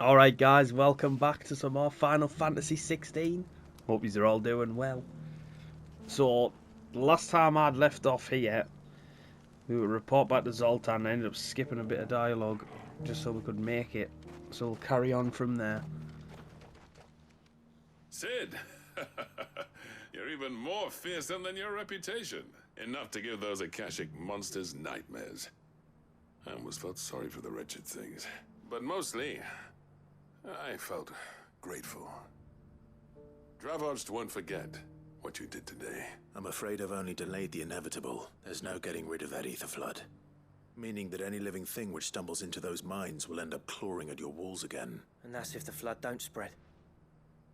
Alright guys, welcome back to some more Final Fantasy 16. Hope you're all doing well. So, last time I'd left off here, we would report back to Zoltan and ended up skipping a bit of dialogue just so we could make it. So we'll carry on from there. Sid, you're even more fearsome than your reputation. Enough to give those Akashic monsters nightmares. I almost felt sorry for the wretched things. But mostly, I felt grateful. Dravoged won't forget what you did today. I'm afraid I've only delayed the inevitable. There's no getting rid of that ether flood. Meaning that any living thing which stumbles into those mines will end up clawing at your walls again. And that's if the flood don't spread.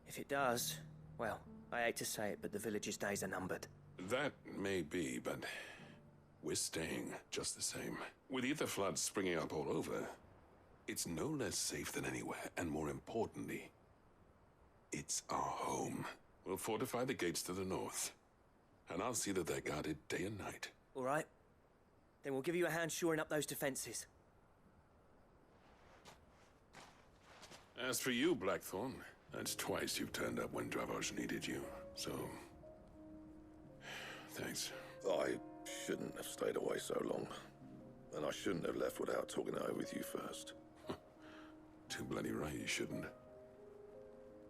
If it does, well, I hate to say it, but the village's days are numbered. That may be, but we're staying just the same. With ether floods springing up all over, it's no less safe than anywhere, and more importantly, it's our home. We'll fortify the gates to the north, and I'll see that they're guarded day and night. All right. Then we'll give you a hand shoring up those defenses. As for you, Blackthorn, that's twice you've turned up when Dravos needed you, so thanks. I shouldn't have stayed away so long. And I shouldn't have left without talking it over with you first. Too bloody right you shouldn't.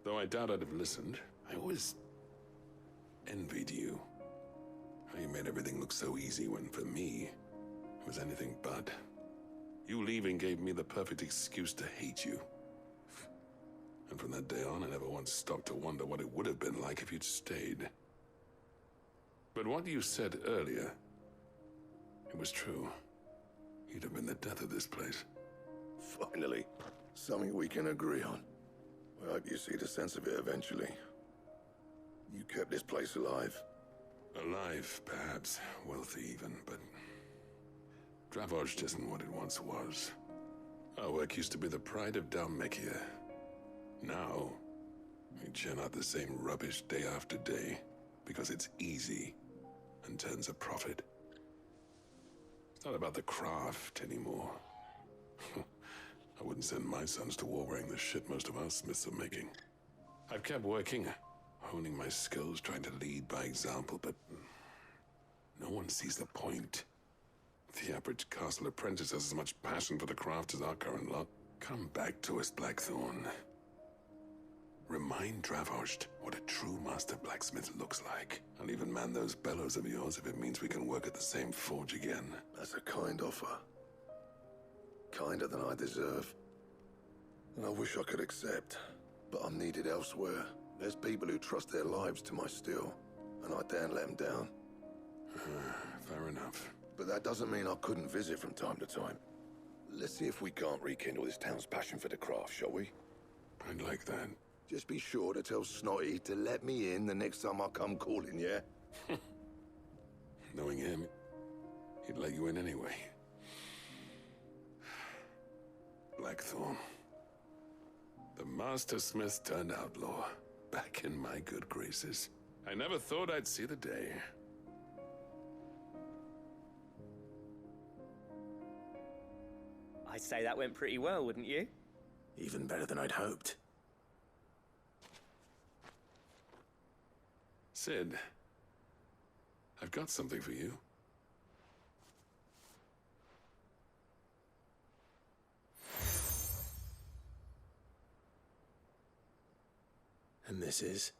Though I doubt I'd have listened. I always envied you. How you made everything look so easy when, for me, it was anything but. You leaving gave me the perfect excuse to hate you. And from that day on, I never once stopped to wonder what it would have been like if you'd stayed. But what you said earlier, it was true. You'd have been the death of this place. Finally, something we can agree on. I hope you see the sense of it eventually. You kept this place alive. Alive, perhaps. Wealthy even, but Dravoged isn't what it once was. Our work used to be the pride of Dalmekia. Now, we churn out the same rubbish day after day because it's easy and turns a profit. It's not about the craft anymore. I wouldn't send my sons to war wearing the shit most of our smiths are making. I've kept working, honing my skills, trying to lead by example, but no one sees the point. The average castle apprentice has as much passion for the craft as our current lot. Come back to us, Blackthorn. Remind Dravoged what a true master blacksmith looks like. I'll even man those bellows of yours if it means we can work at the same forge again. That's a kind offer. Kinder than I deserve. And I wish I could accept, but I'm needed elsewhere. There's people who trust their lives to my steel, and I daren't let them down. Fair enough. But that doesn't mean I couldn't visit from time to time. Let's see if we can't rekindle this town's passion for the craft, shall we? I'd like that. Just be sure to tell Snotty to let me in the next time I come calling, yeah? Knowing him, he'd let you in anyway. Blackthorn. The Master Smith turned outlaw, back in my good graces. I never thought I'd see the day. I'd say that went pretty well, wouldn't you? Even better than I'd hoped. Sid, I've got something for you. And this is?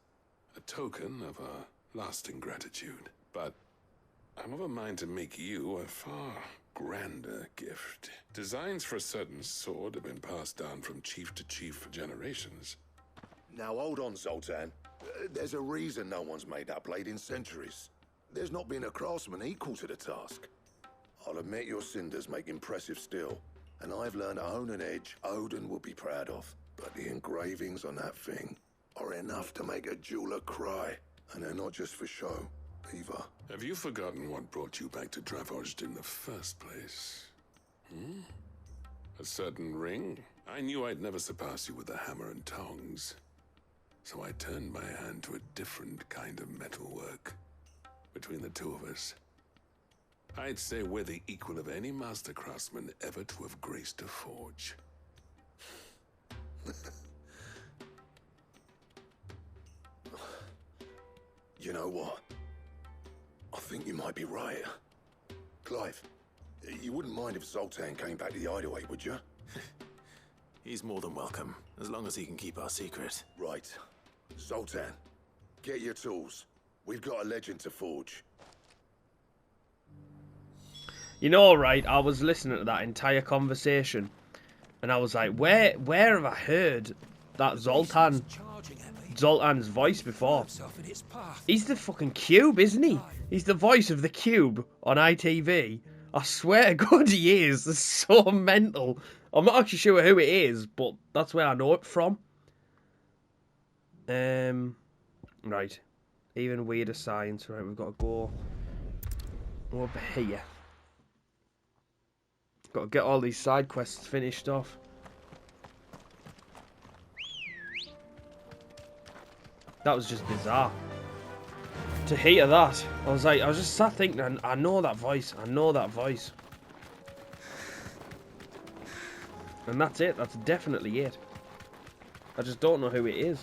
A token of our lasting gratitude. But I'm of a mind to make you a far grander gift. Designs for a certain sword have been passed down from chief to chief for generations. Now hold on, Zoltan. There's a reason no one's made that blade in centuries. There's not been a craftsman equal to the task. I'll admit your cinders make impressive steel, and I've learned to hone an edge Odin will be proud of. But the engravings on that thing are enough to make a jeweler cry, and they're not just for show, either. Have you forgotten what brought you back to Dravoged in the first place? A certain ring? I knew I'd never surpass you with a hammer and tongs. So I turned my hand to a different kind of metalwork. Between the two of us, I'd say we're the equal of any master craftsman ever to have graced a forge. You know what? I think you might be right. Clive, you wouldn't mind if Zoltan came back to the hideaway, would you? He's more than welcome, as long as he can keep our secret. Right. Zoltan, get your tools. We've got a legend to forge. You know, right, I was listening to that entire conversation, and I was like, where have I heard that Zoltan's voice before? He's the fucking Cube, isn't he? He's the voice of the Cube on ITV. I swear to God he is. It's so mental. I'm not actually sure who it is, but that's where I know it from. Right. Even weirder science. Right, we've got to go over here. Got to get all these side quests finished off. That was just bizarre. To hear that, I was just sat thinking, I know that voice. I know that voice. And that's it. That's definitely it. I just don't know who it is.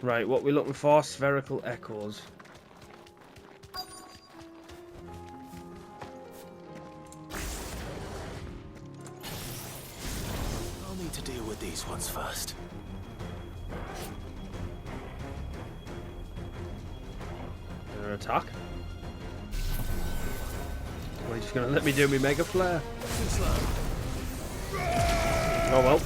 Right, what we're looking for? Spherical echoes. I'll need to deal with these ones first. An attack? Or are you just going to let me do my Mega Flare? Oh well.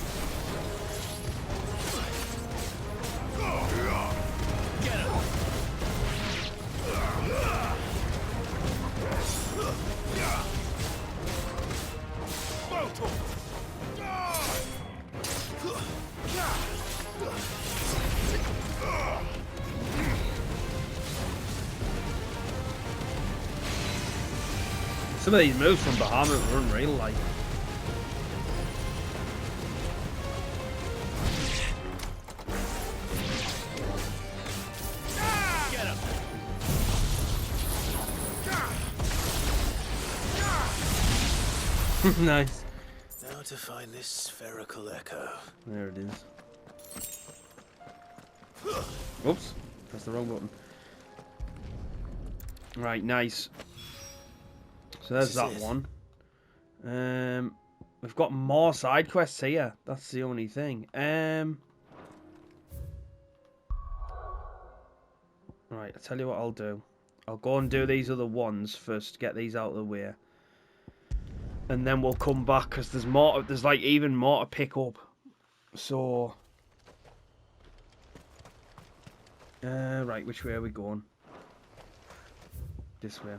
Some of these moves from Bahamut are unreal, like. Get him. Nice. Now to find this spherical echo. There it is. Oops, pressed the wrong button. Right, nice. So there's that one. We've got more side quests here. That's the only thing. Right, I'll tell you what I'll do. I'll go and do these other ones first, get these out of the way. And then we'll come back, because there's more, there's like even more to pick up. So... right, which way are we going? This way.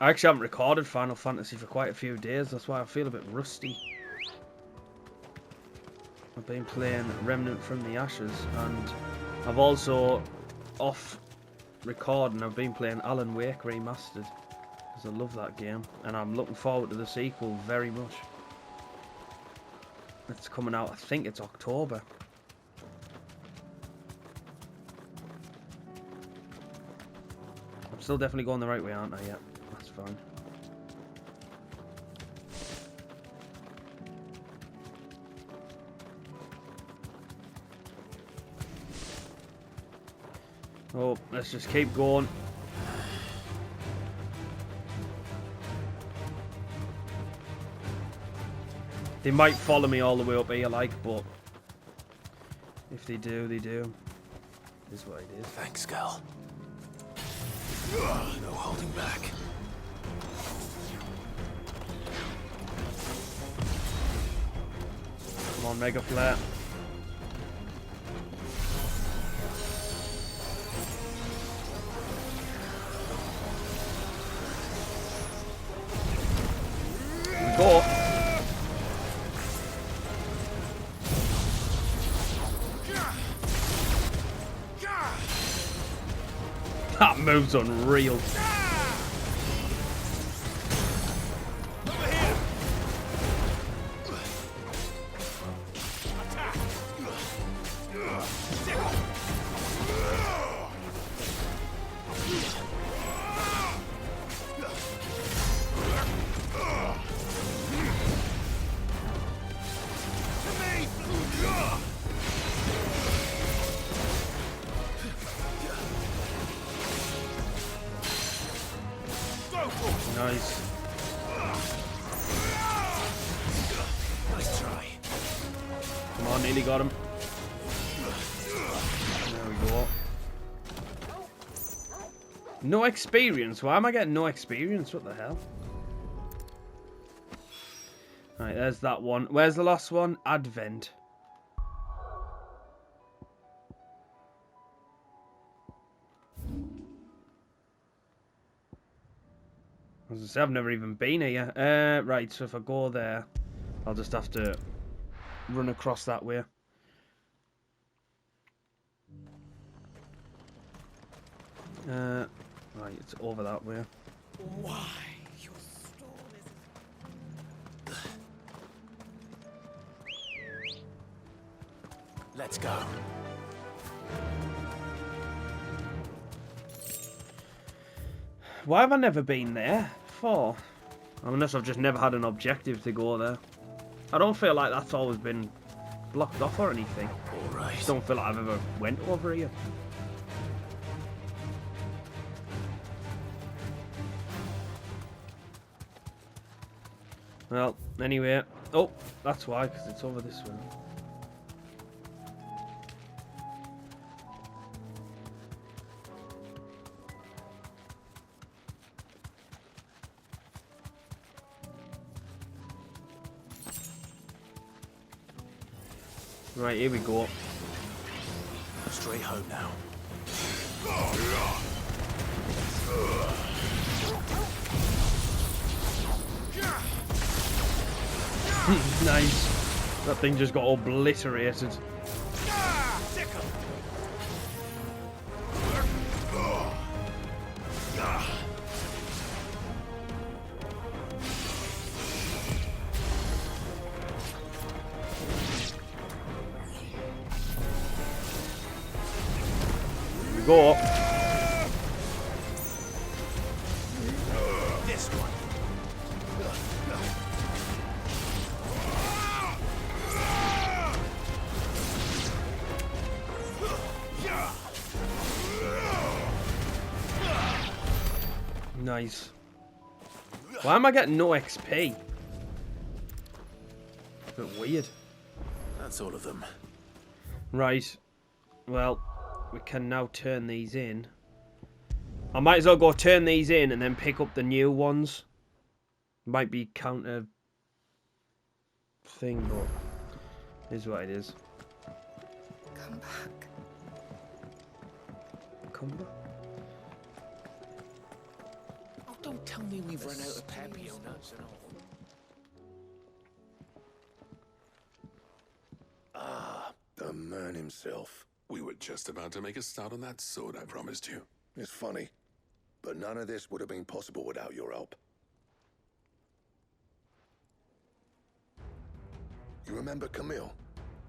I actually haven't recorded Final Fantasy for quite a few days, that's why I feel a bit rusty. I've been playing Remnant from the Ashes, and I've also, off recording, I've been playing Alan Wake Remastered, because I love that game, and I'm looking forward to the sequel very much. It's coming out, I think it's October. I'm still definitely going the right way, aren't I? Yeah. That's fine. Oh, let's just keep going. They might follow me all the way up here, like, but if they do, they do. This is what it is. Thanks, Gal. No holding back. Come on, Mega Flare. Here we go. That move's unreal. Nice. Nice try. Come on, nearly got him. There we go. No experience? Why am I getting no experience? What the hell? Right, there's that one. Where's the last one? Advent. As I say, I've never even been here. Right, so if I go there, I'll just have to run across that way. Right, it's over that way. Why? Your storm is... Let's go. Why have I never been there? For? Unless I've just never had an objective to go there. I don't feel like that's always been blocked off or anything. All right. I just don't feel like I've ever went over here. Well, anyway. Oh, that's why, because it's over this way. Right, here we go. Straight home now. Nice. That thing just got obliterated. Here we go. This one. Nice. Why am I getting no XP? A bit weird. That's all of them. Right. Well, we can now turn these in. I might as well go turn these in and then pick up the new ones. Might be counter thing, but is what it is. Come back. Come back. Oh, don't tell me we've run out of Papio nuts and all. The man himself. We were just about to make a start on that sword I promised you. It's funny, but none of this would have been possible without your help. You remember Camille?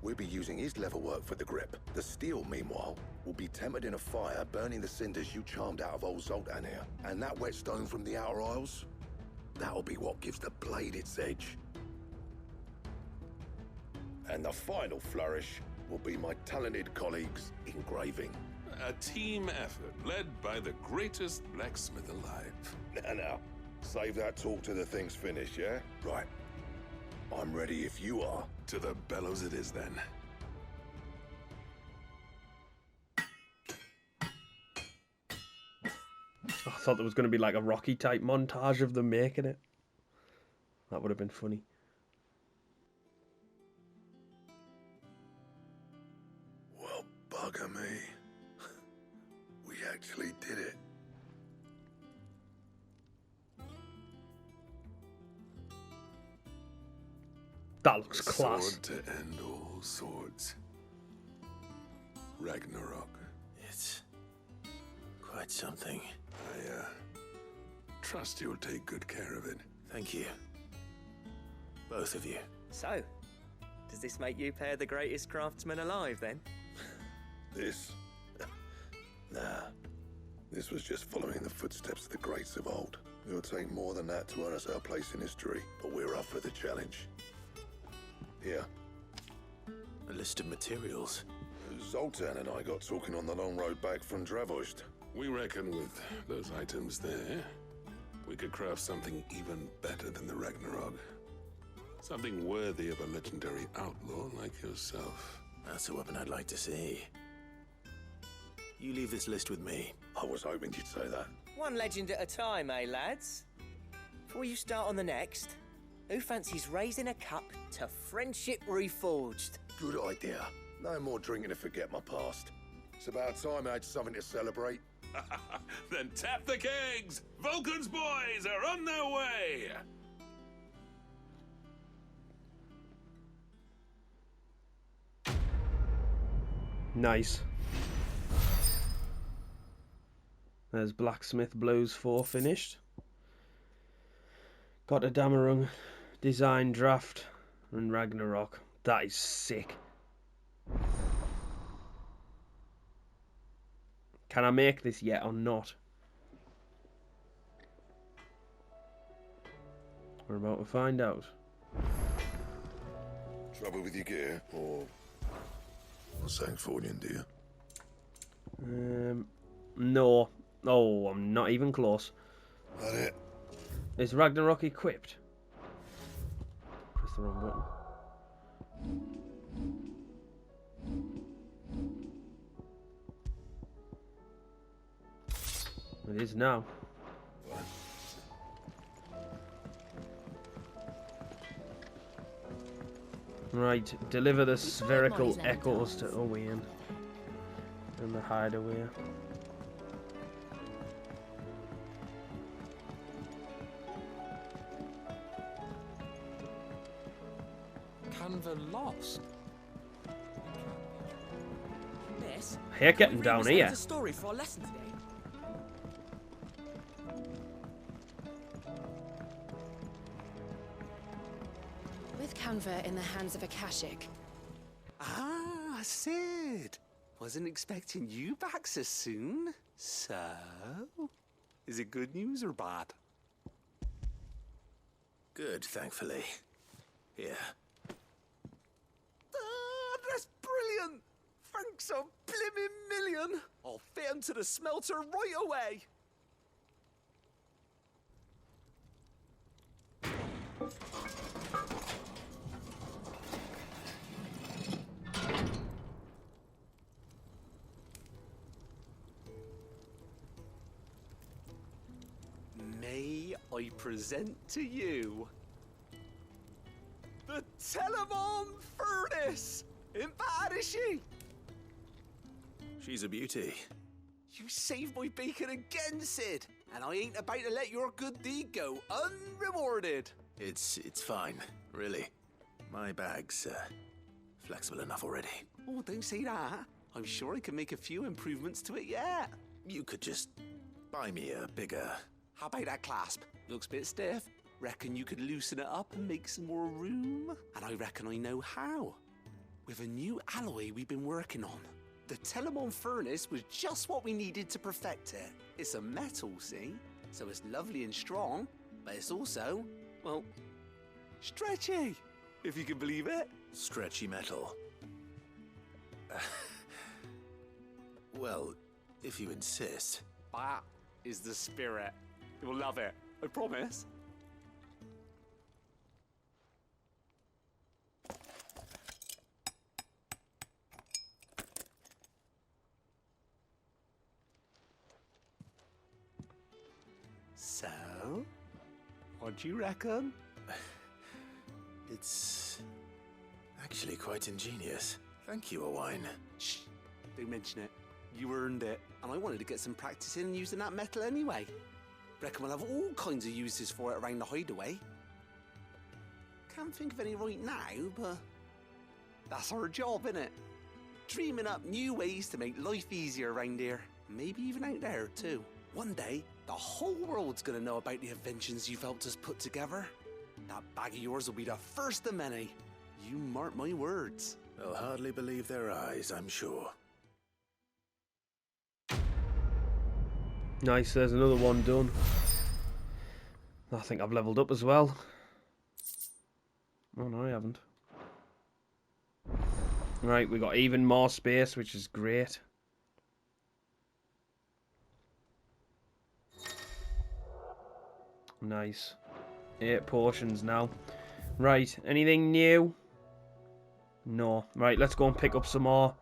We'll be using his leather work for the grip. The steel, meanwhile, will be tempered in a fire, burning the cinders you charmed out of old Zoltan here. And that whetstone from the Outer Isles, that'll be what gives the blade its edge. And the final flourish will be my talented colleagues' engraving. A team effort led by the greatest blacksmith alive. Now, save that talk till the thing's finished, yeah? Right. I'm ready if you are. To the bellows it is then. I thought there was going to be like a Rocky type montage of them making it. That would have been funny. Well, bugger me. We actually did it. That looks The class. sword to end all swords. Ragnarok. It's quite something. I trust you'll take good care of it. Thank you. Both of you. So, does this make you pair the greatest craftsman alive, then? This? Nah. This was just following the footsteps of the greats of old. It'll take more than that to earn us our place in history, but we're up for the challenge. Here. A list of materials. Zoltan and I got talking on the long road back from Dravost. We reckon with those items there, we could craft something even better than the Ragnarok. Something worthy of a legendary outlaw like yourself. That's a weapon I'd like to see. You leave this list with me. I was hoping you'd say that. One legend at a time, eh, lads? Before you start on the next, who fancies raising a cup to friendship reforged? Good idea. No more drinking to forget my past. It's about time I had something to celebrate. Then tap the kegs! Vulcan's boys are on their way! Nice. There's Blacksmith Blues 4 finished. Got a Damarung design draft and Ragnarok. That is sick. Can I make this yet or not? We're about to find out. Trouble with your gear, or something for you, do you? No. Oh, I'm not even close. That it? Is Ragnarok equipped? Press the wrong button. It is now. Right, deliver the spherical echoes to Owain and the hideaway. Canva lost. Miss, Hair getting down read here. a story for our lesson today. With Canva in the hands of Akashic, Ah, Sid. Wasn't expecting you back so soon. So, is it good news or bad? Good, thankfully. Here. Ah, that's brilliant. Thanks a blimmin' million. I'll fit 'em to the smelter right away. May I present to you the Telemon Furnace? Ain't bad, is she? She's a beauty. You saved my bacon again, Sid, and I ain't about to let your good deed go unrewarded. It's fine, really. My bag's flexible enough already. Oh, don't say that. I'm sure I can make a few improvements to it yet. You could just buy me a bigger... How about that clasp? Looks a bit stiff. Reckon you could loosen it up and make some more room? And I reckon I know how. With a new alloy we've been working on. The Telemon Furnace was just what we needed to perfect it. It's a metal, see? So it's lovely and strong, but it's also, well, stretchy, if you can believe it. Stretchy metal. Well, if you insist. That is the spirit. You'll love it, I promise. So, what do you reckon? It's actually quite ingenious. Thank you, Owain. Shh, don't mention it. You earned it. And I wanted to get some practice in using that metal anyway. Reckon we'll have all kinds of uses for it around the hideaway. Can't think of any right now, but that's our job, innit? Dreaming up new ways to make life easier around here. Maybe even out there, too. One day, the whole world's gonna know about the inventions you've helped us put together. That bag of yours will be the first of many. You mark my words. They'll hardly believe their eyes, I'm sure. Nice, there's another one done. I think I've leveled up as well. Oh no, I haven't. Right, we got even more space, which is great. Nice. 8 potions now. Right, anything new? No. Right, let's go and pick up some more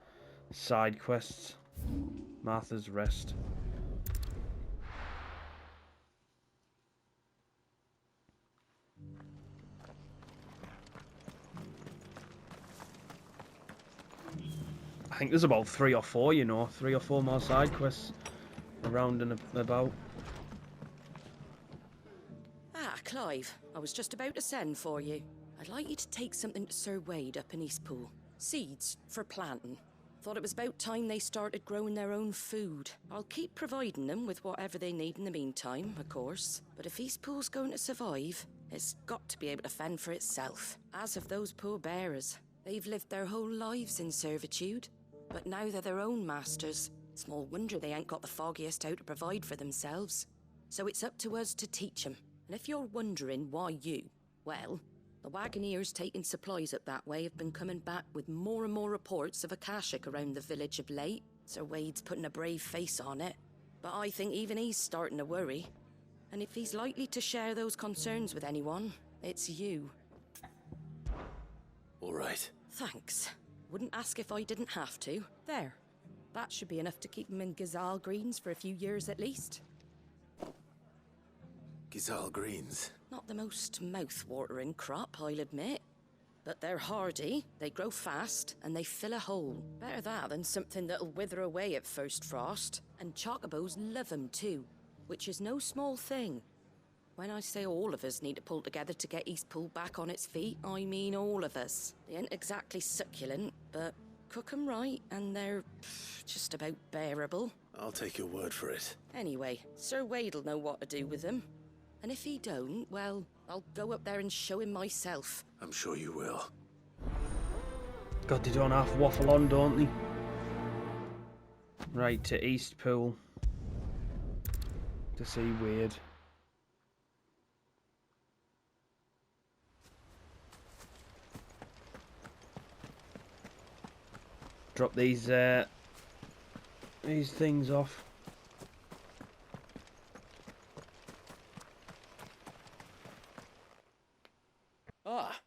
side quests. Martha's Rest. I think there's about 3 or 4, you know. 3 or 4 more side quests around and about. Ah, Clive. I was just about to send for you. I'd like you to take something to Sir Wade up in Eastpool. Seeds for planting. Thought it was about time they started growing their own food. I'll keep providing them with whatever they need in the meantime, of course. But if Eastpool's going to survive, it's got to be able to fend for itself. As of those poor bearers, they've lived their whole lives in servitude. But now they're their own masters. Small wonder they ain't got the foggiest how to provide for themselves. So it's up to us to teach them. And if you're wondering why you, well, the wagoneers taking supplies up that way have been coming back with more and more reports of Akashic around the village of late. Sir Wade's putting a brave face on it. But I think even he's starting to worry. And if he's likely to share those concerns with anyone, it's you. All right. Thanks. Wouldn't ask if I didn't have to. There. That should be enough to keep him in Gazal Greens for a few years at least. Gazal Greens. Not the most mouth-watering crop, I'll admit. But they're hardy, they grow fast, and they fill a hole. Better that than something that'll wither away at first frost. And Chocobos love 'em too, which is no small thing. When I say all of us need to pull together to get Eastpool back on its feet, I mean all of us. They ain't exactly succulent, but cook 'em right, and they're just about bearable. I'll take your word for it. Anyway, Sir Wade'll know what to do with them. And if he don't, well, I'll go up there and show him myself. I'm sure you will. God, they don't half waffle on, don't they? Right, to Eastpool. To see Wade. Drop these things off. Ah,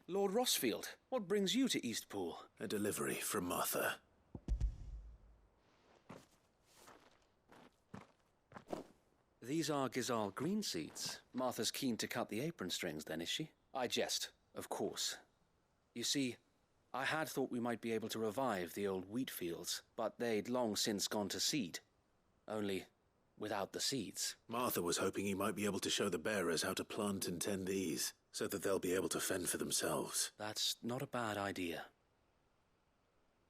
Lord Rossfield, what brings you to Eastpool? A delivery from Martha. These are Gazal green seeds. Martha's keen to cut the apron strings then, is she? I jest, of course. You see, I had thought we might be able to revive the old wheat fields, but they'd long since gone to seed. Only without the seeds. Martha was hoping he might be able to show the bearers how to plant and tend these, so that they'll be able to fend for themselves. That's not a bad idea.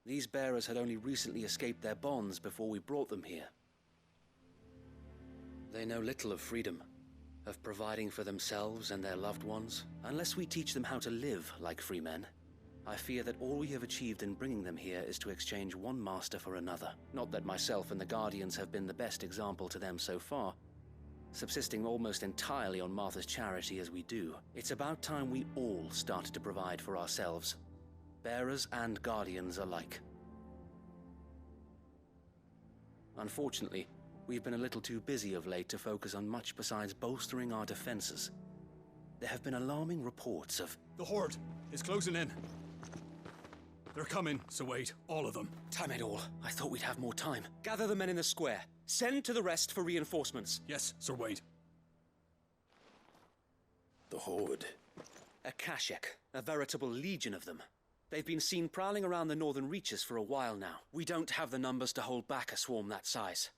These bearers had only recently escaped their bonds before we brought them here. They know little of freedom, of providing for themselves and their loved ones. Unless we teach them how to live like free men, I fear that all we have achieved in bringing them here is to exchange one master for another. Not that myself and the Guardians have been the best example to them so far, subsisting almost entirely on Martha's charity as we do. It's about time we all started to provide for ourselves, bearers and Guardians alike. Unfortunately, we've been a little too busy of late to focus on much besides bolstering our defenses. There have been alarming reports of... The Horde is closing in. They're coming, so wait, all of them. Damn it all. I thought we'd have more time. Gather the men in the square. Send to the rest for reinforcements. Yes, Sir Wade. The Horde. Akashic, a veritable legion of them. They've been seen prowling around the northern reaches for a while now. We don't have the numbers to hold back a swarm that size.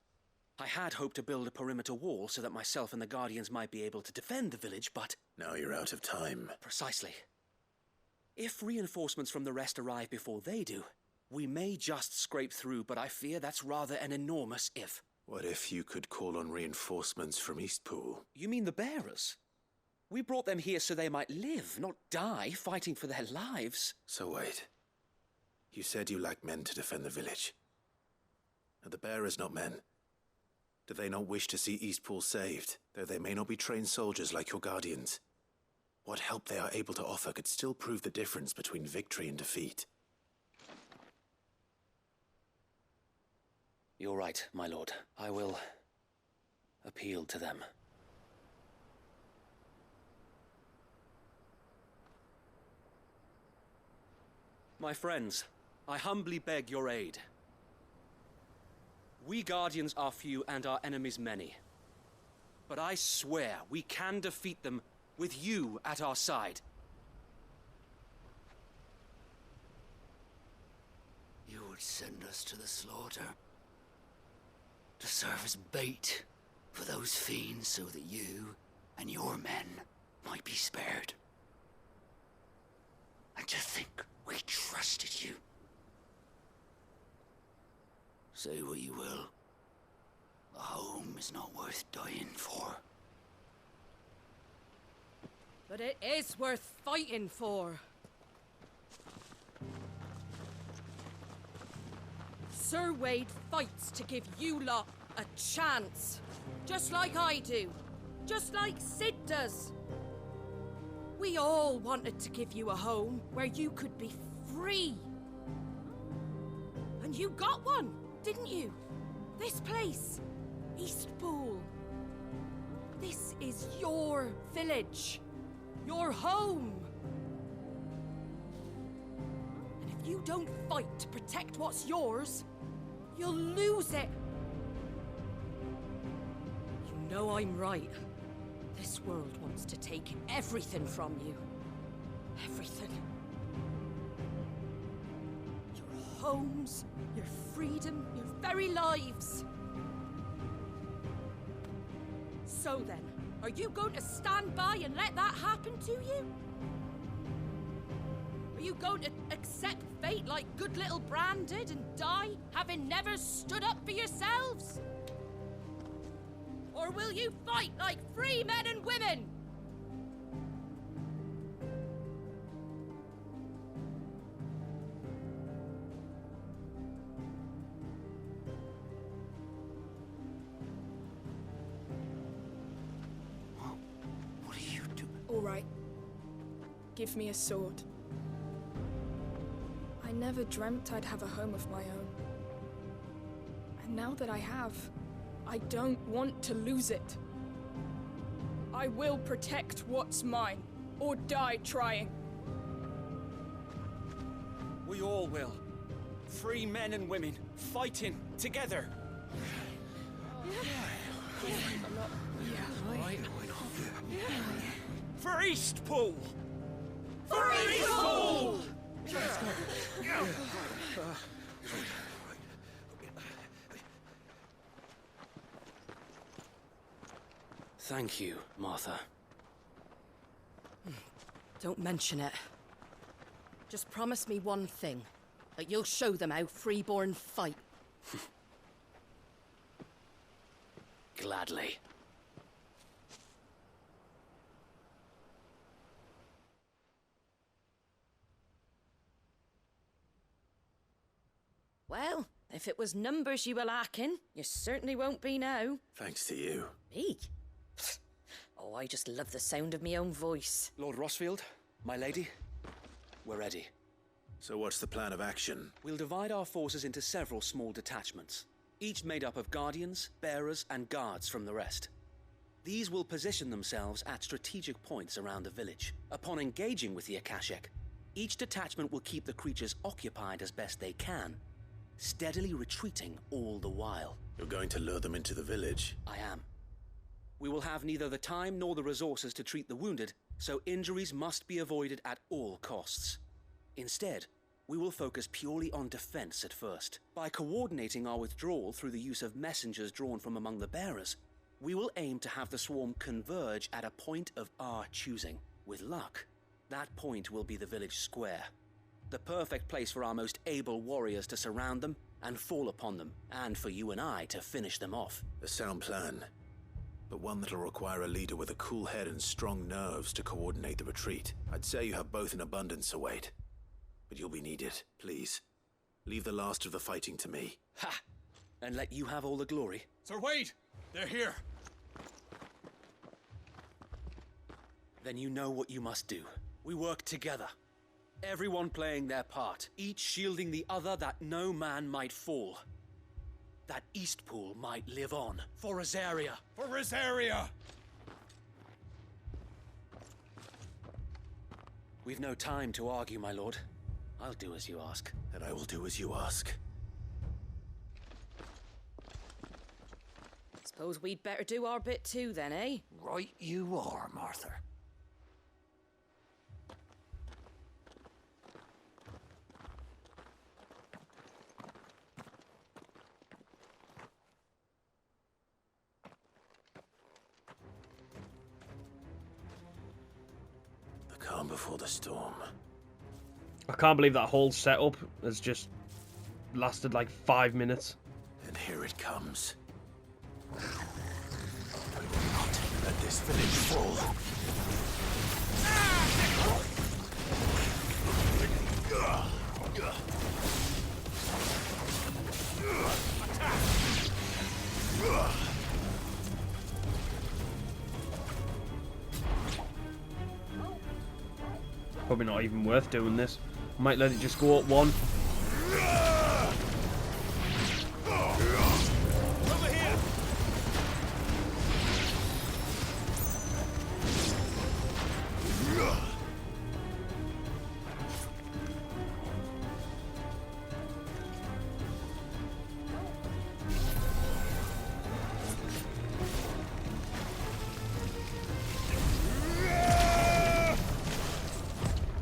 I had hoped to build a perimeter wall so that myself and the Guardians might be able to defend the village, but... Now you're out of time. Precisely. If reinforcements from the rest arrive before they do, we may just scrape through, but I fear that's rather an enormous if. What if you could call on reinforcements from Eastpool? You mean the bearers? We brought them here so they might live, not die fighting for their lives. So wait. You said you lack men to defend the village. Are the bearers not men? Do they not wish to see Eastpool saved, though they may not be trained soldiers like your Guardians? What help they are able to offer could still prove the difference between victory and defeat. You're right, my lord. I will appeal to them. My friends, I humbly beg your aid. We Guardians are few and our enemies many. But I swear we can defeat them with you at our side. You would send us to the slaughter, to serve as bait for those fiends so that you and your men might be spared. And to think we trusted you. Say what you will, a home is not worth dying for. But it is worth fighting for. Sir Wade fights to give you lot a chance. Just like I do. Just like Sid does. We all wanted to give you a home where you could be free. And you got one, didn't you? This place, Eastpool. This is your village. Your home. And if you don't fight to protect what's yours, you'll lose it. You know I'm right. This world wants to take everything from you. Everything. Your homes, your freedom, your very lives. So then, are you going to stand by and let that happen to you? Are you going to accept fate like good little Bran did and die, having never stood up for yourselves? Or will you fight like free men and women? What do you do? All right. Give me a sword. I never dreamt I'd have a home of my own. And now that I have, I don't want to lose it. I will protect what's mine, or die trying. We all will. Free men and women, fighting together. For Eastpool! For Eastpool! Thank you, Martha. Don't mention it. Just promise me one thing. That you'll show them how freeborn fight. Gladly. Well, if it was numbers you were lacking, you certainly won't be now. Thanks to you. Me? Oh, I just love the sound of my own voice. Lord Rossfield, my lady, we're ready. So what's the plan of action? We'll divide our forces into several small detachments, each made up of guardians, bearers, and guards from the rest. These will position themselves at strategic points around the village. Upon engaging with the Akashic, each detachment will keep the creatures occupied as best they can, steadily retreating all the while. You're going to lure them into the village? I am. We will have neither the time nor the resources to treat the wounded, so injuries must be avoided at all costs. Instead, we will focus purely on defense at first. By coordinating our withdrawal through the use of messengers drawn from among the bearers, we will aim to have the swarm converge at a point of our choosing. With luck, that point will be the village square. The perfect place for our most able warriors to surround them and fall upon them, and for you and I to finish them off. A sound plan, but one that'll require a leader with a cool head and strong nerves to coordinate the retreat. I'd say you have both in abundance, Wade. But you'll be needed. Please, leave the last of the fighting to me. Ha! And let you have all the glory. Sir Wade! They're here! Then you know what you must do. We work together. Everyone playing their part, each shielding the other that no man might fall. That Eastpool might live on. For Rosaria! For Rosaria! We've no time to argue, my lord. I'll do as you ask. And I will do as you ask. Suppose we'd better do our bit too then, eh? Right you are, Martha. The calm before the storm. I can't believe that whole setup has just lasted like 5 minutes. And here it comes. I will not let this village fall. Probably not even worth doing this. Might let it just go up one.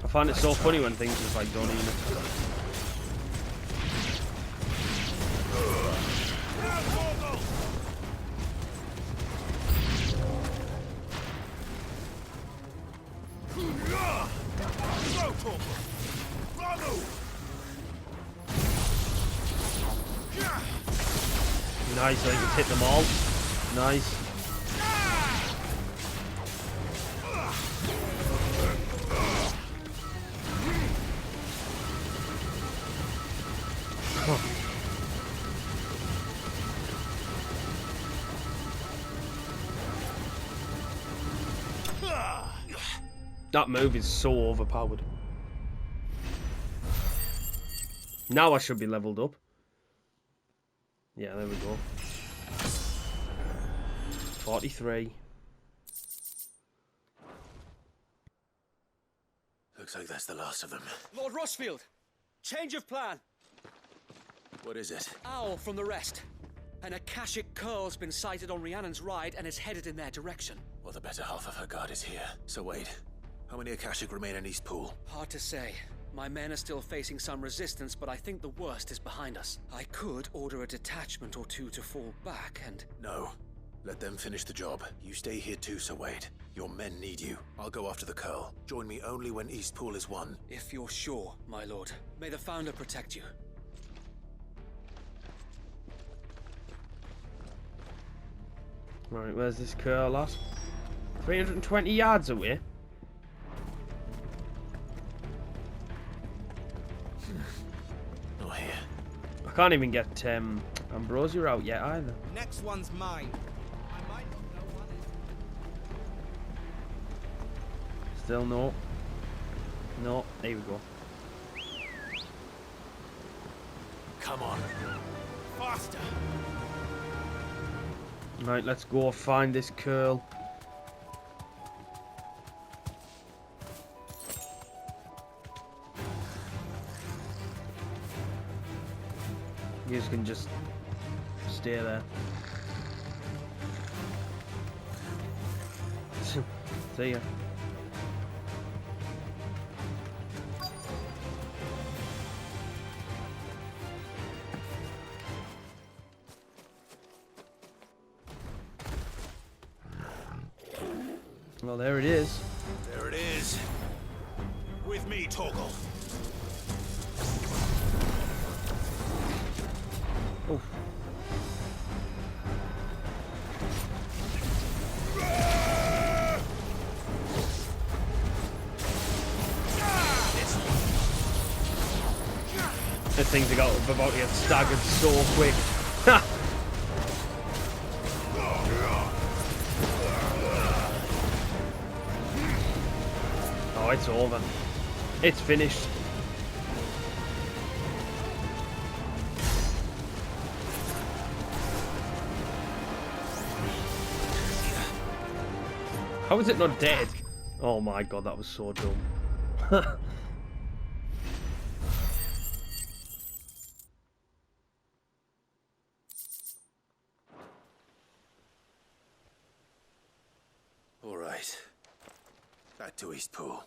I find it so funny when things just like don't even. Nice, I just hit them all. Nice. That move is so overpowered. Now I should be leveled up. Yeah, there we go. 43. Looks like that's the last of them. Lord Rossfield! Change of plan! What is it? Owl from the rest. An Akashic curl's been sighted on Rhiannon's ride and is headed in their direction. Well, the better half of her guard is here. So wait, how many Akashic remain in East Pool? Hard to say. My men are still facing some resistance, but I think the worst is behind us. I could order a detachment or two to fall back and... No. Let them finish the job. You stay here too, Sir Wade. Your men need you. I'll go after the curl. Join me only when East Pool is won. If you're sure, my lord. May the Founder protect you. Right, where's this curl at? 320 yards away. Not here. I can't even get Ambrosia out yet either. Next one's mine. I might not know one is. Still no. No, there we go. Come on. Faster. Right, let's go find this curl. You guys can just stay there. See ya. Well, there it is. There it is. With me, Torgal. Oh. The things about to get staggered so quick. Ha! Oh, it's over. It's finished. How is it not dead? Oh my god, that was so dumb. to Eastpool.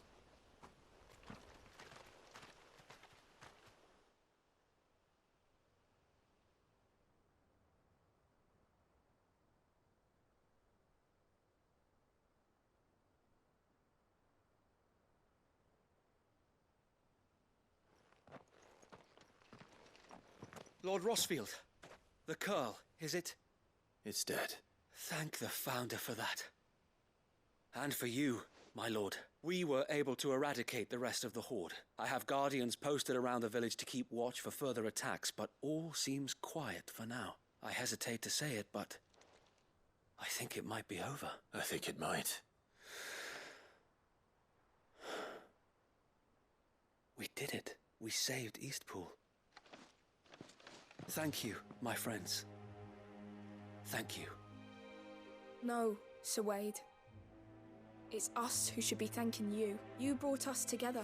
Lord Rossfield, the Curl, is it? It's dead. Thank the Founder for that. And for you, my lord. We were able to eradicate the rest of the Horde. I have guardians posted around the village to keep watch for further attacks, but all seems quiet for now. I hesitate to say it, but I think it might be over. I think it might. We did it. We saved Eastpool. Thank you, my friends. Thank you. No, Sir Wade. It's us who should be thanking you. You brought us together.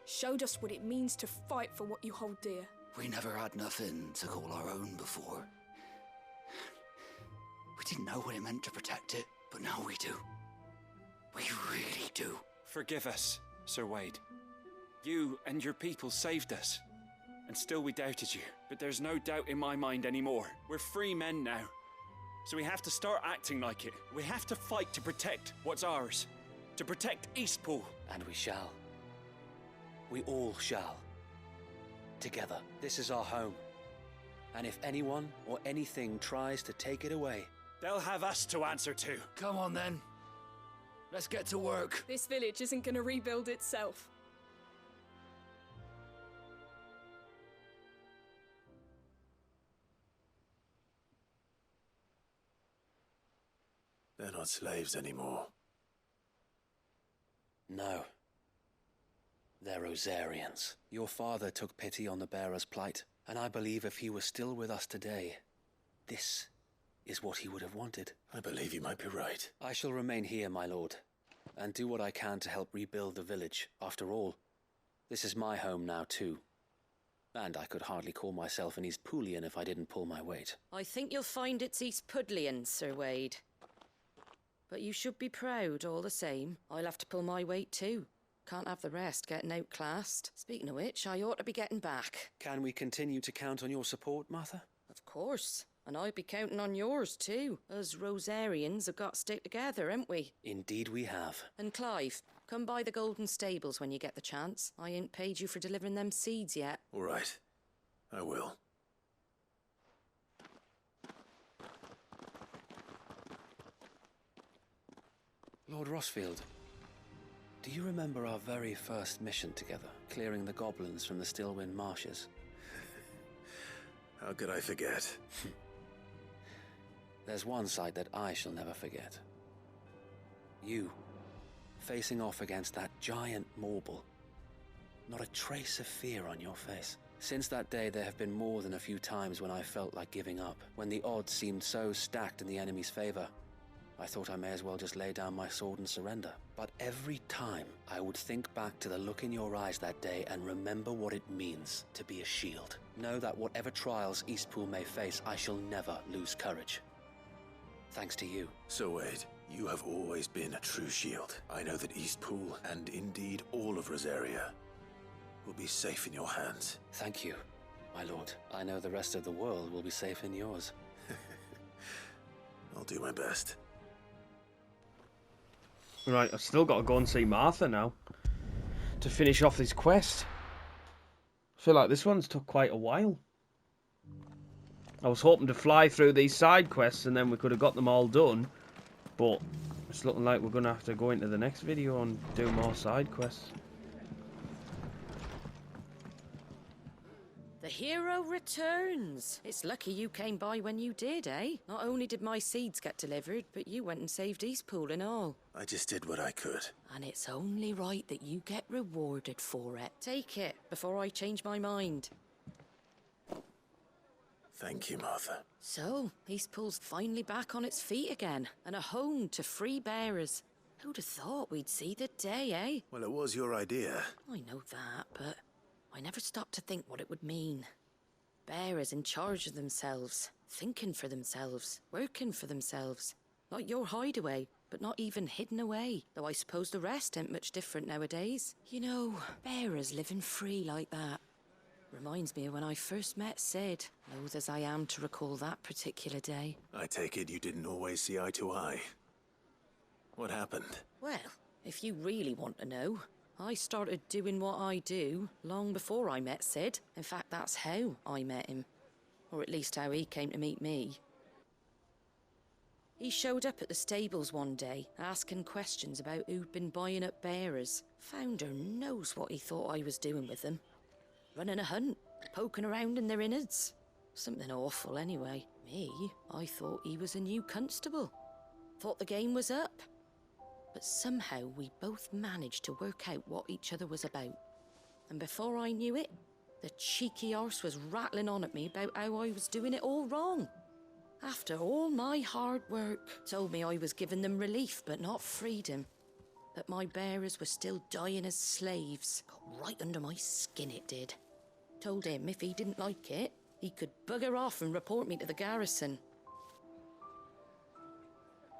Showed us what it means to fight for what you hold dear. We never had nothing to call our own before. We didn't know what it meant to protect it, but now we do. We really do. Forgive us, Sir Wade. You and your people saved us. And still we doubted you. But there's no doubt in my mind anymore. We're free men now. So we have to start acting like it. We have to fight to protect what's ours. To protect Eastpool. And we shall. We all shall. Together. This is our home. And if anyone or anything tries to take it away, they'll have us to answer to. Come on then. Let's get to work. This village isn't gonna rebuild itself. They're not slaves anymore. No. They're Rosarians. Your father took pity on the bearer's plight, and I believe if he were still with us today, this is what he would have wanted. I believe you might be right. I shall remain here, my lord, and do what I can to help rebuild the village. After all, this is my home now too. And I could hardly call myself an Eastpoolian if I didn't pull my weight. I think you'll find it's Eastpudlian, Sir Wade. But you should be proud all the same. I'll have to pull my weight too. Can't have the rest getting outclassed. Speaking of which, I ought to be getting back. Can we continue to count on your support, Martha? Of course. And I'll be counting on yours too. Us Rosarians have got to stick together, haven't we? Indeed we have. And Clive, come by the Golden Stables when you get the chance. I ain't paid you for delivering them seeds yet. All right. I will. Lord Rossfield, do you remember our very first mission together, clearing the goblins from the Stillwind marshes? How could I forget? There's one sight that I shall never forget. You, facing off against that giant Morble. Not a trace of fear on your face. Since that day, there have been more than a few times when I felt like giving up, when the odds seemed so stacked in the enemy's favor. I thought I may as well just lay down my sword and surrender. But every time, I would think back to the look in your eyes that day and remember what it means to be a shield. Know that whatever trials Eastpool may face, I shall never lose courage. Thanks to you. So Wade, you have always been a true shield. I know that Eastpool, and indeed all of Rosaria, will be safe in your hands. Thank you, my lord. I know the rest of the world will be safe in yours. I'll do my best. Right, I've still got to go and see Martha now to finish off this quest. I feel like this one's took quite a while. I was hoping to fly through these side quests and then we could have got them all done, but it's looking like we're going to have to go into the next video and do more side quests. The hero returns. It's lucky you came by when you did, eh? Not only did my seeds get delivered, but you went and saved Eastpool and all. I just did what I could. And it's only right that you get rewarded for it. Take it before I change my mind. Thank you, Martha. So, Eastpool's finally back on its feet again, and a home to free bearers. Who'd have thought we'd see the day, eh? Well, it was your idea. I know that, but I never stopped to think what it would mean. Bearers in charge of themselves, thinking for themselves, working for themselves. Like your hideaway. but not even hidden away. Though I suppose the rest ain't much different nowadays. You know, bearers living free like that. Reminds me of when I first met Sid. Loath as I am to recall that particular day. I take it you didn't always see eye to eye. What happened? Well, if you really want to know, I started doing what I do long before I met Sid. In fact, that's how I met him. Or at least how he came to meet me. He showed up at the stables one day, asking questions about who'd been buying up bearers. Founder knows what he thought I was doing with them. Running a hunt, poking around in their innards. Something awful anyway. Me, I thought he was a new constable. Thought the game was up. But somehow we both managed to work out what each other was about. And before I knew it, the cheeky arse was rattling on at me about how I was doing it all wrong. After all my hard work, told me I was giving them relief but not freedom. That my bearers were still dying as slaves. Got right under my skin it did. Told him if he didn't like it, he could bugger off and report me to the garrison.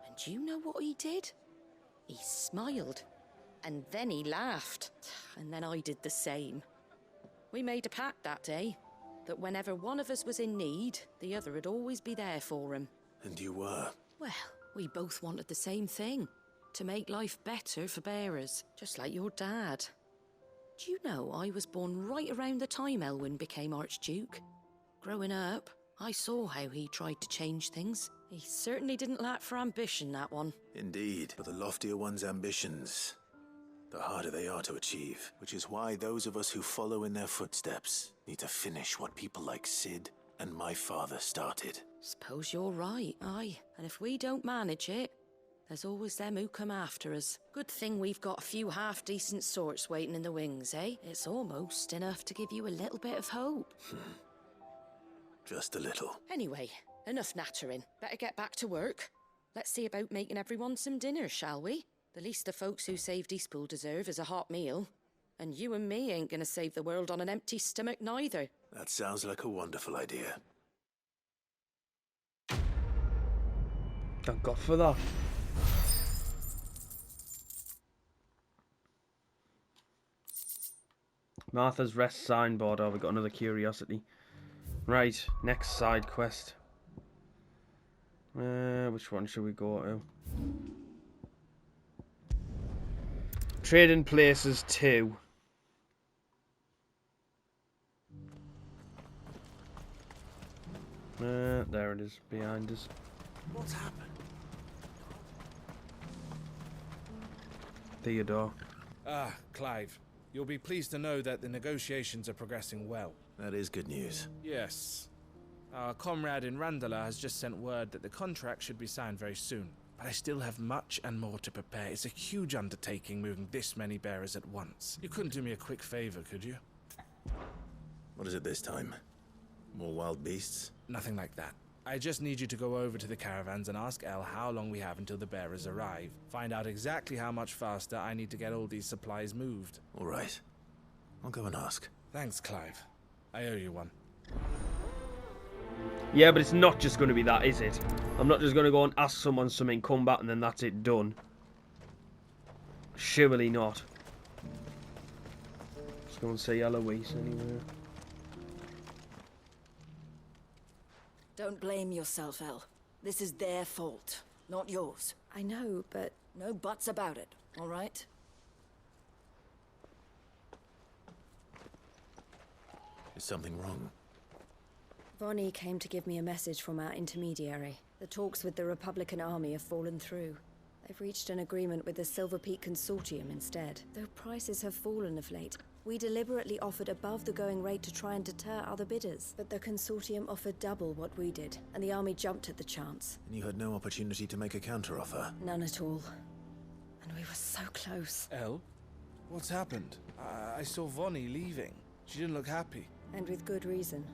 And do you know what he did? He smiled. And then he laughed. And then I did the same. We made a pact that day, that whenever one of us was in need, the other would always be there for him. And you were? Well, we both wanted the same thing. To make life better for bearers, just like your dad. Do you know I was born right around the time Elwyn became Archduke? Growing up, I saw how he tried to change things. He certainly didn't lack for ambition, that one. Indeed, but the loftier one's ambitions, the harder they are to achieve. Which is why those of us who follow in their footsteps need to finish what people like Sid and my father started. Suppose you're right, aye. And if we don't manage it, there's always them who come after us. Good thing we've got a few half-decent sorts waiting in the wings, eh? It's almost enough to give you a little bit of hope. Just a little. Anyway, enough nattering. Better get back to work. Let's see about making everyone some dinner, shall we? The least the folks who saved Eastpool deserve is a hot meal. And you and me ain't gonna save the world on an empty stomach neither. That sounds like a wonderful idea. Thank God for that. Martha's Rest signboard. Oh, we got another curiosity. Right, next side quest. Which one should we go to? Trading Places 2. There it is, behind us. What's happened? Theodore. Ah, Clive. You'll be pleased to know that the negotiations are progressing well. That is good news. Yes. Our comrade in Randala has just sent word that the contract should be signed very soon. But I still have much and more to prepare. It's a huge undertaking moving this many bearers at once. You couldn't do me a quick favor, could you? What is it this time? More wild beasts? Nothing like that. I just need you to go over to the caravans and ask Elle how long we have until the bearers arrive. Find out exactly how much faster I need to get all these supplies moved. All right. I'll go and ask. Thanks, Clive. I owe you one. Yeah, but it's not just going to be that, is it? I'm not just going to go and ask someone something, come back, and then that's it, done. Surely not. Let's go and see Eloise anywhere. Don't blame yourself, Elle. This is their fault, not yours. I know, but... No buts about it, all right? Is something wrong? Vonnie came to give me a message from our intermediary. The talks with the Republican army have fallen through. They've reached an agreement with the Silver Peak Consortium instead. Though prices have fallen of late, we deliberately offered above the going rate to try and deter other bidders. But the Consortium offered double what we did, and the army jumped at the chance. And you had no opportunity to make a counteroffer? None at all. And we were so close. Elle? What's happened? I saw Vonnie leaving. She didn't look happy. And with good reason.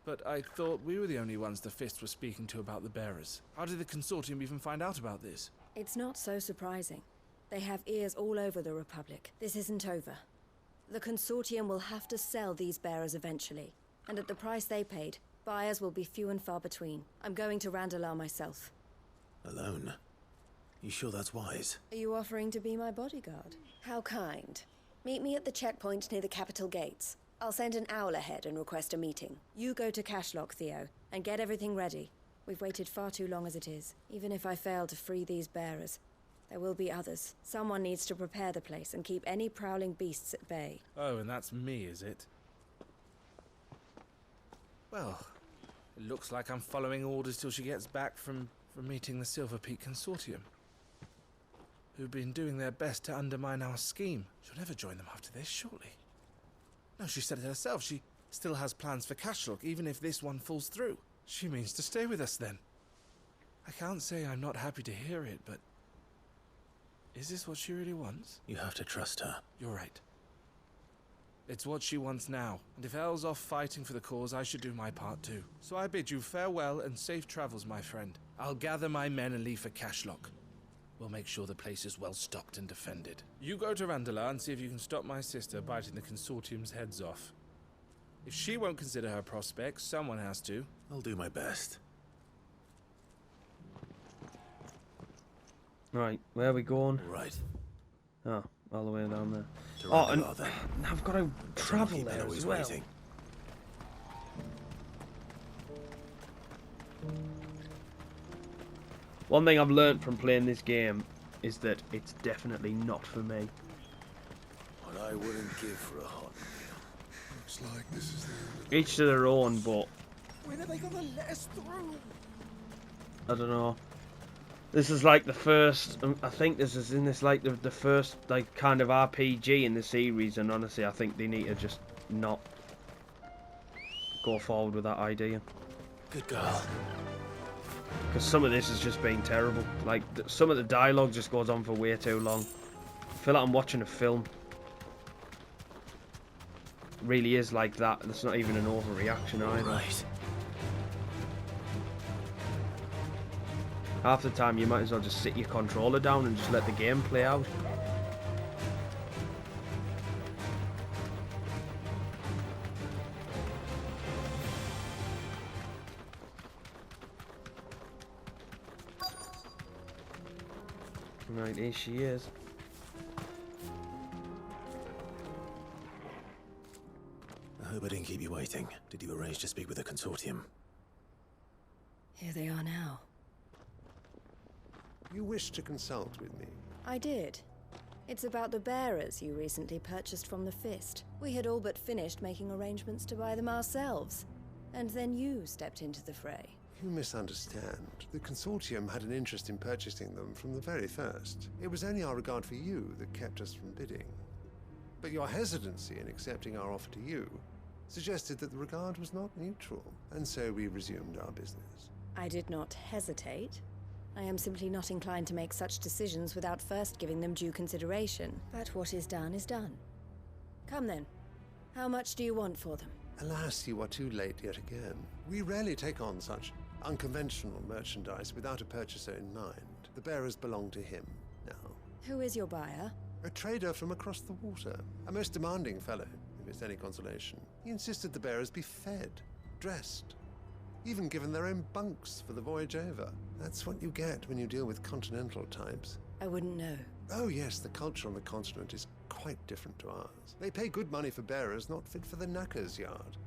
But I thought we were the only ones the Fist was speaking to about the bearers. How did the Consortium even find out about this? It's not so surprising. They have ears all over the Republic. This isn't over. The Consortium will have to sell these bearers eventually, and at the price they paid, buyers will be few and far between. I'm going to Randalar myself. Alone? You sure that's wise? Are you offering to be my bodyguard? How kind. Meet me at the checkpoint near the capital gates. I'll send an owl ahead and request a meeting. You go to Cashlock, Theo, and get everything ready. We've waited far too long as it is. Even if I fail to free these bearers, there will be others. Someone needs to prepare the place and keep any prowling beasts at bay. Oh, and that's me, is it? Well, it looks like I'm following orders till she gets back from meeting the Silver Peak Consortium, who've been doing their best to undermine our scheme. She'll never join them after this, surely. No, she said it herself. She still has plans for Cashlock, even if this one falls through. She means to stay with us, then. I can't say I'm not happy to hear it, but... is this what she really wants? You have to trust her. You're right. It's what she wants now, and if Elle's off fighting for the cause, I should do my part too. So I bid you farewell and safe travels, my friend. I'll gather my men and leave for Cashlock. We'll make sure the place is well stocked and defended. You go to Randalar and see if you can stop my sister biting the Consortium's heads off. If she won't consider her prospects, someone has to. I'll do my best. Right, where are we going? Right. Oh, all the way down there. Oh, and I've got to travel there as well. Waiting. One thing I've learnt from playing this game is that it's definitely not for me. What I wouldn't give for a hot meal. Looks like this is the Each to their own, but When are they gonna let us through? I don't know. This is like the first, I think this is in this like the first like kind of RPG in the series, and honestly I think they need to just not go forward with that idea. Good girl. Because some of this has just been terrible. Like some of the dialogue just goes on for way too long. I feel like I'm watching a film. It really is like that. That's not even an overreaction either. Right. Half the time you might as well just sit your controller down and just let the game play out. Right, here she is. I hope I didn't keep you waiting. Did you arrange to speak with the Consortium? Here they are now. You wish to consult with me? I did. It's about the bearers you recently purchased from the Fist. We had all but finished making arrangements to buy them ourselves. And then you stepped into the fray. You misunderstand. The Consortium had an interest in purchasing them from the very first. It was only our regard for you that kept us from bidding. But your hesitancy in accepting our offer to you suggested that the regard was not mutual, and so we resumed our business. I did not hesitate. I am simply not inclined to make such decisions without first giving them due consideration. But what is done is done. Come then. How much do you want for them? Alas, you are too late yet again. We rarely take on such unconventional merchandise without a purchaser in mind. The bearers belong to him now. Who is your buyer? A trader from across the water. A most demanding fellow, if it's any consolation. He insisted the bearers be fed, dressed, even given their own bunks for the voyage over. That's what you get when you deal with continental types. I wouldn't know. Oh yes, the culture on the continent is quite different to ours. They pay good money for bearers not fit for the knacker's yard,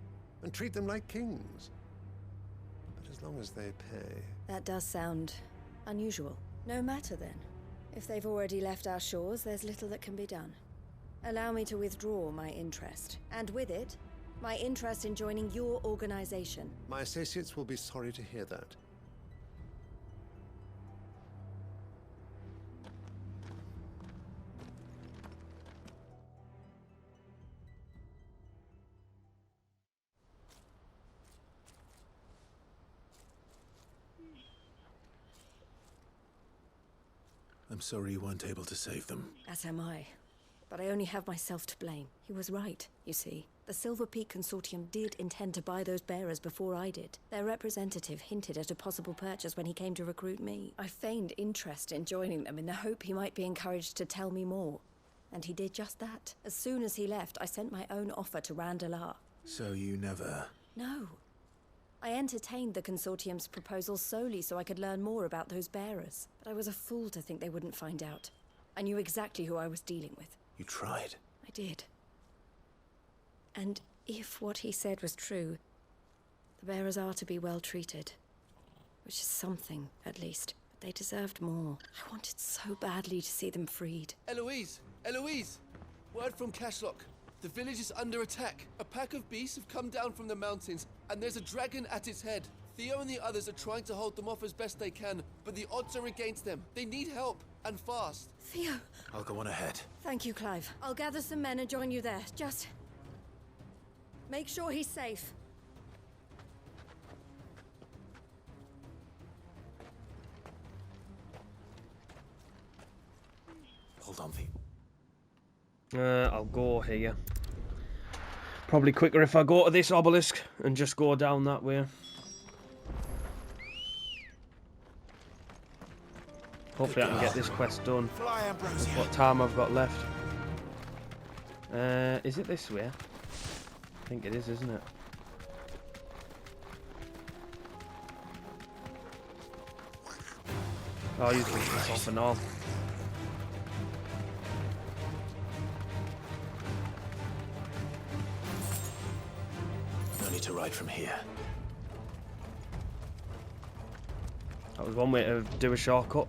and treat them like kings. But as long as they pay... That does sound unusual. No matter then. If they've already left our shores, there's little that can be done. Allow me to withdraw my interest, and with it, my interest in joining your organization. My associates will be sorry to hear that. I'm sorry you weren't able to save them. As am I. But I only have myself to blame. He was right, you see. The Silver Peak Consortium did intend to buy those bearers before I did. Their representative hinted at a possible purchase when he came to recruit me. I feigned interest in joining them in the hope he might be encouraged to tell me more. And he did just that. As soon as he left, I sent my own offer to Randalar. So you never... No. I entertained the Consortium's proposal solely so I could learn more about those bearers. But I was a fool to think they wouldn't find out. I knew exactly who I was dealing with. You tried? I did. And if what he said was true, the bearers are to be well treated. Which is something, at least. But they deserved more. I wanted so badly to see them freed. Eloise! Eloise! Word from Cashlock. The village is under attack. A pack of beasts have come down from the mountains, and there's a dragon at its head. Theo and the others are trying to hold them off as best they can, but the odds are against them. They need help, and fast. Theo! I'll go on ahead. Thank you, Clive. I'll gather some men and join you there. Just... make sure he's safe. Hold on, Theo. I'll go here. Probably quicker if I go to this obelisk and just go down that way. Hopefully I can get this quest done. What time I've got left. Is it this way? I think it is, isn't it? Oh, you can this off and all. No need to ride from here. That was one way to do a shortcut.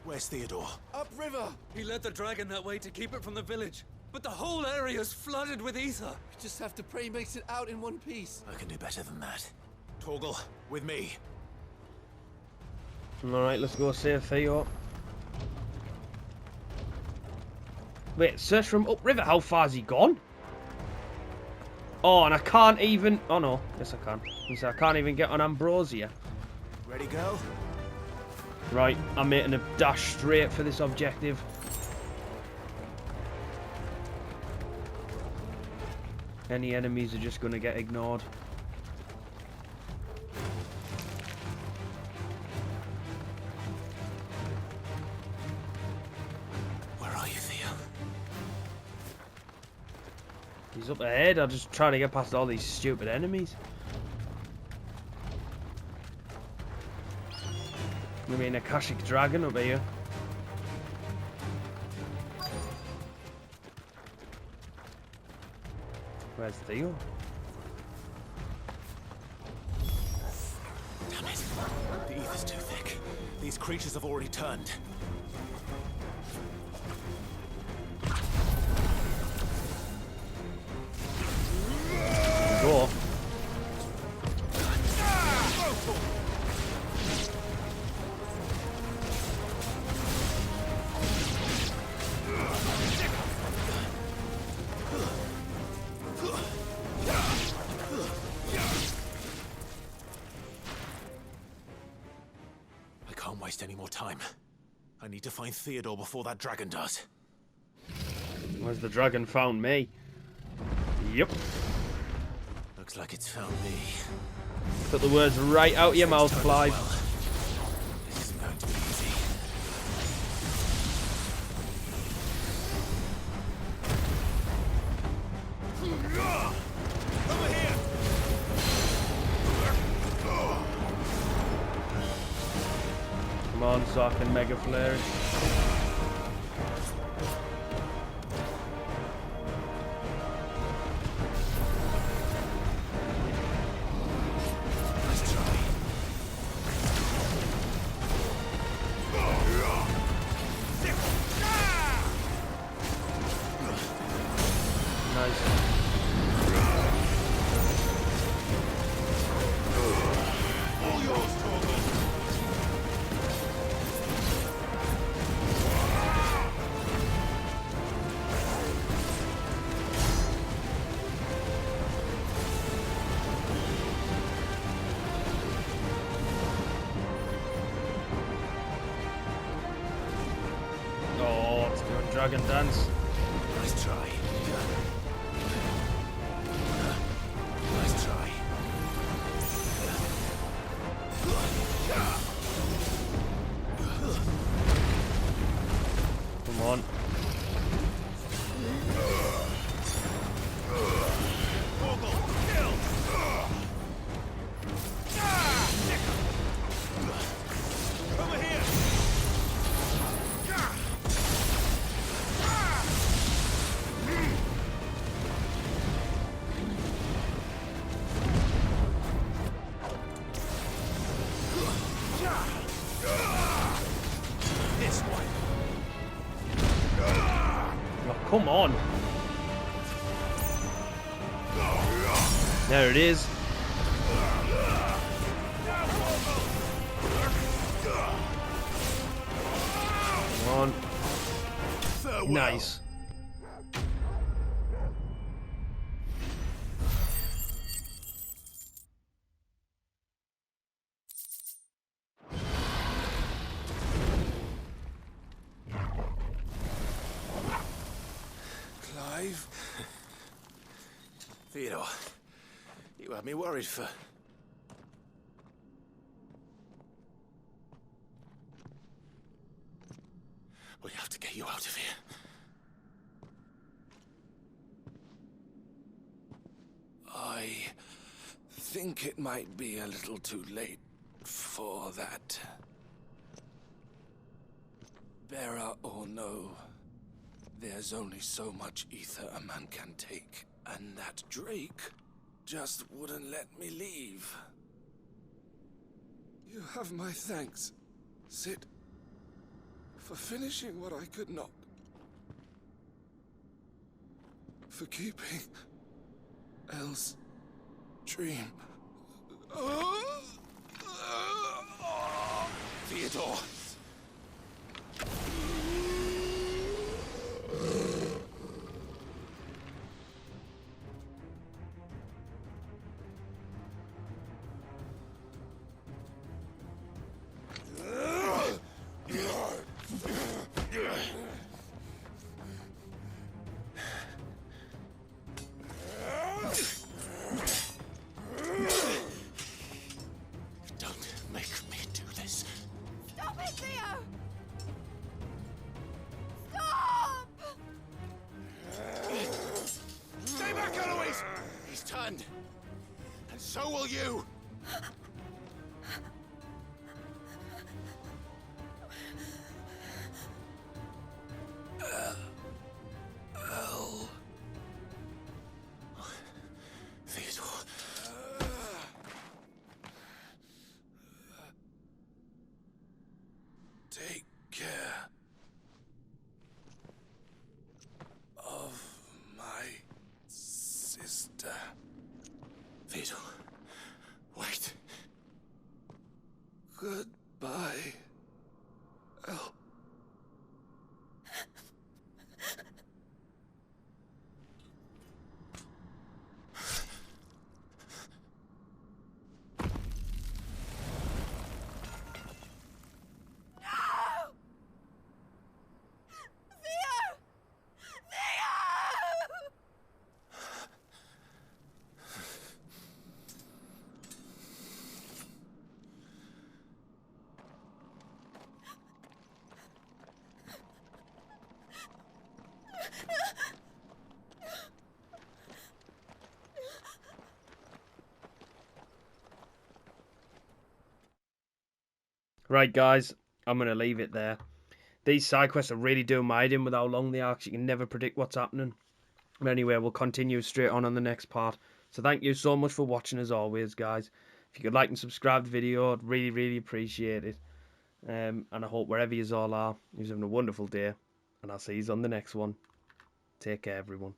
Where's Theodore? Upriver! He led the dragon that way to keep it from the village. But the whole area is flooded with ether. We just have to pray he makes it out in one piece. I can do better than that. Torgal, with me. Alright, let's go save Theo. Wait, search from upriver. How far's he gone? Oh, and I can't even... Oh no, yes I can. I can't even get on Ambrosia. Ready, go? Right, I'm making a dash straight for this objective. Any enemies are just going to get ignored. Where are you, Theo? He's up ahead. I'm just trying to get past all these stupid enemies. I mean, Akashic Dragon up here. Where's Theo? Damn it. The ether's too thick. These creatures have already turned. Go. Any more time. I need to find Theodore before that dragon does. Where's the dragon found me? Yep. Looks like it's found me. Put the words right out your mouth, Clive. This isn't going to be easy. Over here! Come on, so I can mega flare it. Dragon dance. Nice try. Nice try. Come on. There it is. Come on. Nice. Clive? Theodore, you had me worried for... We have to get you out of here. I think it might be a little too late for that. Bearer or no, there's only so much ether a man can take, and that Drake just wouldn't let me leave. You have my thanks, Sid, for finishing what I could not. For keeping Elle's dream. Theodore! And so will you! Elle. Theodore. Take care of my sister. Theodore, wait. Goodbye, Elle. Right, guys, I'm going to leave it there. These side quests are really doing my head in with how long they are, because you can never predict what's happening. But anyway, we'll continue straight on the next part. So thank you so much for watching, as always, guys. If you could like and subscribe to the video, I'd really, really appreciate it. And I hope wherever you all are, you're having a wonderful day. And I'll see you on the next one. Take care, everyone.